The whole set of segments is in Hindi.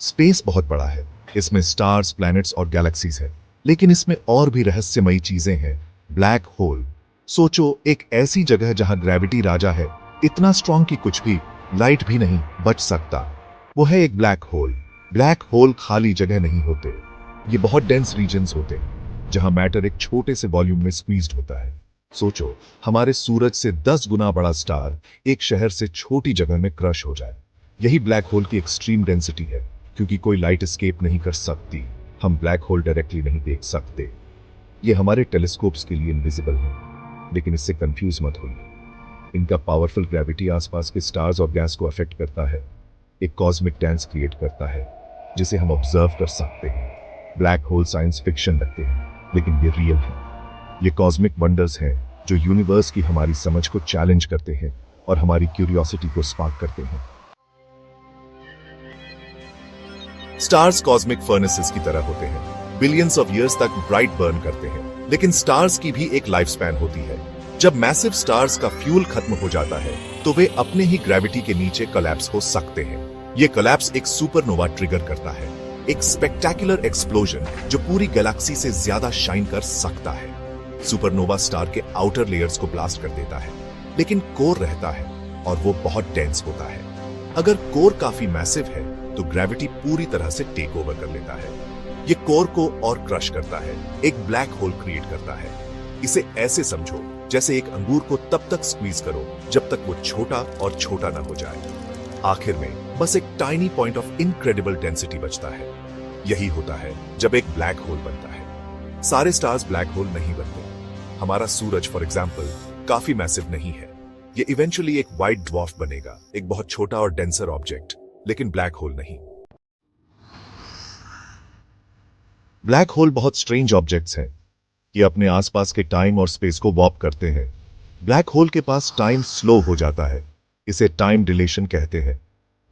स्पेस बहुत बड़ा है, इसमें स्टार्स, प्लैनेट्स और गैलेक्सीज है, लेकिन इसमें और भी रहस्यमयी चीजें हैं। ब्लैक होल, सोचो एक ऐसी जगह जहां ग्रेविटी राजा है, इतना स्ट्रांग कि कुछ भी, लाइट भी नहीं बच सकता। वो है एक ब्लैक होल। ब्लैक होल खाली जगह नहीं होते, ये बहुत डेंस रीजन्स होते हैं जहां मैटर एक छोटे से वॉल्यूम में स्क्वीज्ड होता है। सोचो हमारे सूरज से 10 गुना बड़ा स्टार एक शहर से छोटी जगह में क्रश हो जाए। यही ब्लैक होल की एक्सट्रीम डेंसिटी है, क्योंकि कोई लाइट एस्केप नहीं कर सकती। हम ब्लैक होल डायरेक्टली नहीं देख सकते, ये हमारे टेलीस्कोप्स के लिए इनविजिबल है। लेकिन इससे कंफ्यूज मत होइए, इनका पावरफुल ग्रेविटी आसपास के स्टार्स और गैस को अफेक्ट करता है, एक कॉस्मिक डांस क्रिएट करता है जिसे हम ऑब्जर्व कर सकते हैं। ब्लैक होल साइंस फिक्शन लगते हैं, लेकिन ये रियल है। ये कॉस्मिक वंडर्स हैं जो यूनिवर्स की हमारी समझ को चैलेंज करते हैं और हमारी क्यूरियोसिटी को स्पार्क करते हैं। स्टार्स कॉस्मिक फर्नेसेस की तरह होते हैं, बिलियंस ऑफ ईयर्स तक ब्राइट बर्न करते हैं। लेकिन स्टार्स की भी एक लाइफ स्पैन होती है। जब मैसिव स्टार्स का फ्यूल खत्म हो जाता है तो वे अपने ही ग्रेविटी के नीचे कोलैप्स हो सकते हैं। ये कोलैप्स एक सुपरनोवा ट्रिगर करता है, एक स्पेक्टेकुलर एक्सप्लोजन जो पूरी गैलेक्सी से ज्यादा शाइन कर सकता है। सुपरनोवा स्टार के आउटर लेयर्स को ब्लास्ट कर देता है, लेकिन कोर रहता है और वो बहुत डेंस होता है। अगर कोर काफी मैसिव है तो ग्रेविटी पूरी तरह से टेक ओवर कर लेता है। ये कोर को और क्रश करता है, एक ब्लैक होल क्रिएट करता है। इसे ऐसे समझो जैसे एक अंगूर को तब तक स्क्वीज करो जब तक वो छोटा और छोटा ना हो जाए। आखिर में बस एक tiny point of incredible density बचता है। यही होता है जब एक ब्लैक होल बनता है। सारे स्टार्स ब्लैक होल नहीं बनते। हमारा सूरज फॉर एग्जाम्पल काफी मैसिव नहीं है, ये इवेंचुअली एक व्हाइट ड्वार्फ बनेगा, एक बहुत छोटा और डेंसर ऑब्जेक्ट, लेकिन ब्लैक होल नहीं। ब्लैक होल बहुत स्ट्रेंज ऑब्जेक्ट्स हैं। ये अपने आसपास के टाइम और स्पेस को वॉर्प करते हैं। ब्लैक होल के पास टाइम स्लो हो जाता है, इसे टाइम डिलेशन कहते हैं।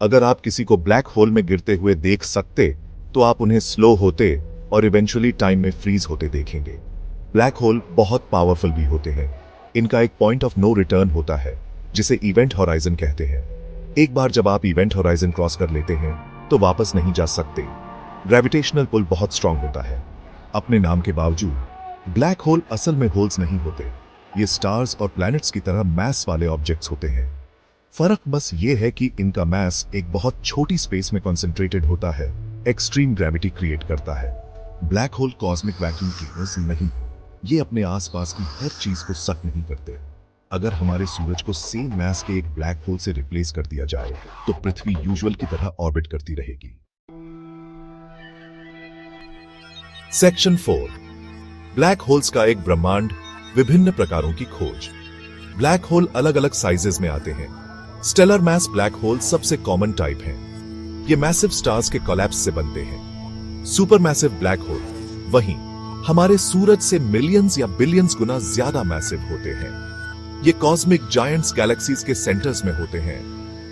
अगर आप किसी को ब्लैक होल में गिरते हुए देख सकते तो आप उन्हें स्लो होते और इवेंचुअली टाइम में फ्रीज होते देखेंगे। ब्लैक होल बहुत पावरफुल भी होते हैं। इनका एक पॉइंट ऑफ नो रिटर्न होता है जिसे इवेंट होराइजन कहते हैं। एक बार जब आप इवेंट होराइजन क्रॉस कर लेते हैं तो वापस नहीं जा सकते। ग्रेविटेशनल पुल बहुत स्ट्रांग होता है। अपने नाम के बावजूद ब्लैक होल असल में होल्स नहीं होते, ये स्टार्स और प्लैनेट्स की तरह मैस वाले ऑब्जेक्ट्स होते हैं। फर्क बस ये है कि इनका मैस एक बहुत छोटी स्पेस में कॉन्सेंट्रेटेड होता है, एक्सट्रीम ग्रेविटी क्रिएट करता है। Black hole cosmic vacuum cleaners नहीं, ये अपने आसपास की हर चीज को सक नहीं करते। अगर हमारे सूरज को सेम मैस के एक ब्लैक होल से रिप्लेस कर दिया जाए तो पृथ्वी यूजुअल की तरह ऑर्बिट करती रहेगी। सेक्शन 4, ब्लैक होल्स का एक ब्रह्मांड, विभिन्न प्रकारों की खोज। ब्लैक होल अलग अलग साइजेस में आते हैं। स्टेलर मैस ब्लैक होल सबसे कॉमन टाइप है। ये मैसिव स्टार्स के कोलैप्स से बनते हैं। सुपर मैसिव ब्लैक होल वहीं हमारे सूरज से मिलियंस या बिलियंस गुना ज्यादा मैसिव होते हैं। ये कॉस्मिक जायंट्स गैलेक्सीज के सेंटर्स में होते हैं,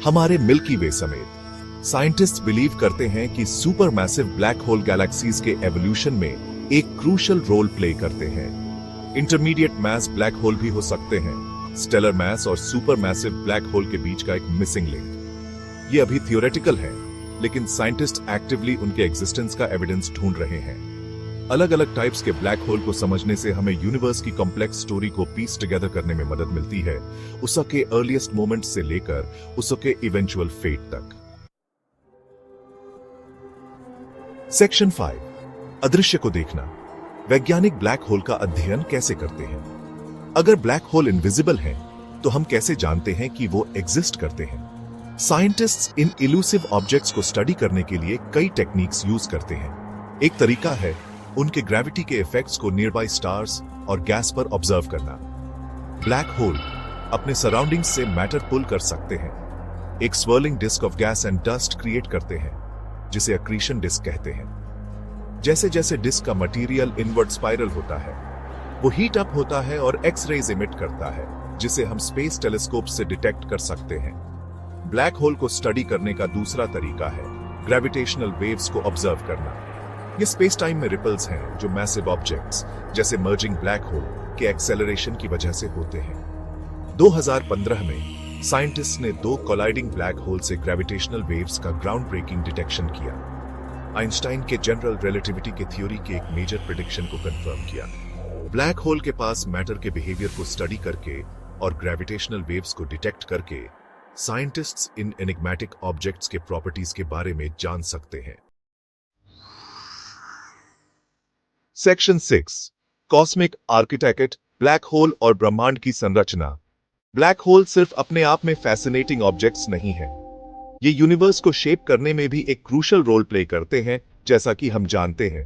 हमारे मिल्की वे समेत। साइंटिस्ट्स बिलीव करते हैं कि super massive black hole galaxies के एवोल्यूशन में एक क्रूशियल रोल प्ले करते हैं। इंटरमीडिएट मैस ब्लैक होल भी हो सकते हैं, स्टेलर मैस और सुपर मैसिव ब्लैक होल के बीच का एक मिसिंग लिंक। ये अभी थियोरेटिकल है, लेकिन साइंटिस्ट एक्टिवली उनके एग्जिस्टेंस का एविडेंस ढूंढ रहे हैं। अलग अलग टाइप्स के ब्लैक होल को समझने से हमें यूनिवर्स की कॉम्प्लेक्स स्टोरी को पीस टुगेदर करने में मदद मिलती है, उसके अर्लीस्ट मोमेंट से लेकर उसके इवेंचुअल फेट तक। सेक्शन 5, अदृश्य को देखना। वैज्ञानिक ब्लैक होल का अध्ययन कैसे करते हैं? अगर ब्लैक होल इनविजिबल हैं, तो हम कैसे जानते हैं कि वो एग्जिस्ट करते हैं? साइंटिस्ट्स इन इल्यूसिव ऑब्जेक्ट्स को स्टडी करने के लिए कई टेक्निक्स यूज करते हैं। एक तरीका है उनके ग्रेविटी के इफेक्ट्स को नियर बाय स्टार्स और गैस पर ऑब्जर्व करना। ब्लैक होल अपने सराउंडिंग्स से मैटर पुल कर सकते हैं, एक swirling disc of gas and dust create करते हैं जिसे अक्रीशन डिस्क कहते हैं। जैसे जैसे डिस्क का मटेरियल इनवर्ड स्पाइरल होता है, वो हीट अप होता है और एक्स रेज इमिट करता है, जिसे हम स्पेस टेलीस्कोप से डिटेक्ट कर सकते हैं। ब्लैक होल को स्टडी करने का दूसरा तरीका है ग्रेविटेशनल वेव्स को ऑब्जर्व करना। ये स्पेस टाइम में रिपल्स हैं जो मैसिव ऑब्जेक्ट्स जैसे मर्जिंग ब्लैक होल के एक्सेलरेशन की वजह से होते हैं। 2015 में साइंटिस्ट ने 2 कोलाइडिंग ब्लैक होल से ग्रेविटेशनल वेव्स का ग्राउंड ब्रेकिंग डिटेक्शन किया। आइंस्टाइन के जनरल रिलेटिविटी के थ्योरी के एक मेजर प्रेडिक्शन को कंफर्म किया। ब्लैक होल के पास मैटर के बिहेवियर को स्टडी करके और ग्रेविटेशनल वेव्स को डिटेक्ट करके साइंटिस्ट्स इन एनिग्मेटिक ऑब्जेक्ट्स के प्रॉपर्टीज के बारे में जान सकते हैं। Section 6 cosmic architect, black hole और ब्रह्मांड की संरचना। ब्लैक होल सिर्फ अपने आप में फैसिनेटिंग ऑब्जेक्ट्स नहीं है, ये यूनिवर्स को शेप करने में भी एक क्रूशियल रोल प्ले करते हैं, जैसा कि हम जानते हैं।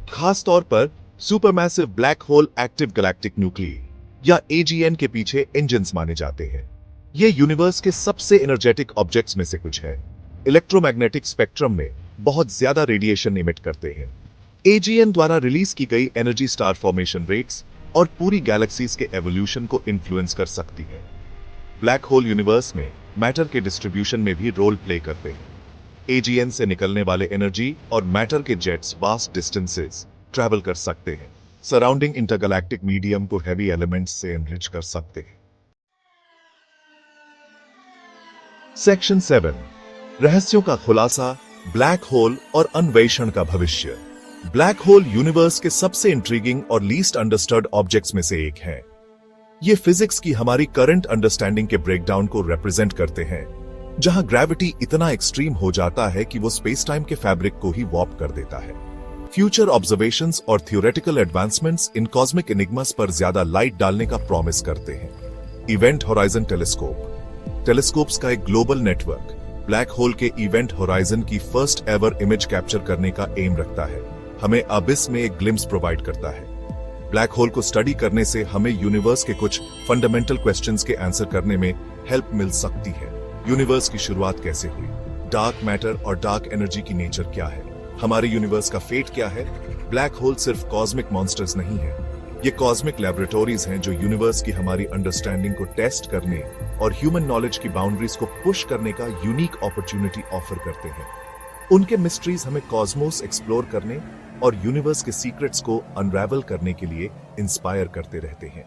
खास तौर पर supermassive black hole active galactic nuclei या AGN के पीछे इंजन्स माने जाते हैं। ये यूनिवर्स के सबसे एनर्जेटिक ऑब्जेक्ट्स में से कुछ है। इलेक्ट्रोमैग्नेटिक स्पेक्ट्रम में बहुत ज्यादा रेडिएशन इमिट करते हैं। AGN द्वारा रिलीज की गई एनर्जी स्टार फॉर्मेशन रेट्स और पूरी गैलेक्सीज के एवोल्यूशन को इन्फ्लुएंस कर सकती है। ब्लैक होल यूनिवर्स में मैटर के डिस्ट्रीब्यूशन में भी रोल प्ले करते हैं। AGN से निकलने वाले एनर्जी और मैटर के जेट्स वास्ट डिस्टेंसेस ट्रैवल कर सकते हैं, सराउंडिंग इंटरगैलेक्टिक मीडियम को हैवी एलिमेंट्स से एनरिच कर सकते हैं। सेक्शन 7 रहस्यों का खुलासा, ब्लैक होल और अन्वेषण का भविष्य। ब्लैक होल यूनिवर्स के सबसे इंट्रीगिंग और लीस्ट अंडरस्टूड ऑब्जेक्ट्स में से एक है। ये फिजिक्स की हमारी करंट अंडरस्टैंडिंग के ब्रेकडाउन को रिप्रेजेंट करते हैं, जहां ग्रेविटी इतना एक्सट्रीम हो जाता है कि वो स्पेस टाइम के फैब्रिक को ही वॉर्प कर देता है। फ्यूचर ऑब्जर्वेशंस और थ्योरेटिकल एडवांसमेंट्स इन कॉस्मिक एनिग्मास पर ज्यादा लाइट डालने का प्रॉमिस करते हैं। इवेंट होराइजन टेलीस्कोप्स का एक ग्लोबल नेटवर्क ब्लैक होल के इवेंट होराइजन की फर्स्ट एवर इमेज कैप्चर करने का एम रखता है, हमें अबिस में एक ग्लिम्स प्रोवाइड करता है। ब्लैक होल को स्टडी करने से हमें यूनिवर्स के कुछ फंडामेंटल क्वेश्चंस के आंसर करने में हेल्प मिल सकती है। यूनिवर्स की शुरुआत कैसे हुई? डार्क मैटर और डार्क एनर्जी की नेचर क्या है? हमारे यूनिवर्स का फेट क्या है? ब्लैक होल सिर्फ कॉस्मिक मॉन्स्टर्स नहीं है, ये कॉस्मिक लैबोरेटरीज हैं जो यूनिवर्स की हमारी अंडरस्टैंडिंग को टेस्ट करने और ह्यूमन नॉलेज की बाउंड्रीज को पुश करने का यूनिक अपॉर्चुनिटी ऑफर करते हैं। उनके मिस्ट्रीज हमें कॉस्मोस एक्सप्लोर करने और यूनिवर्स के सीक्रेट्स को अनरैवल करने के लिए इंस्पायर करते रहते हैं।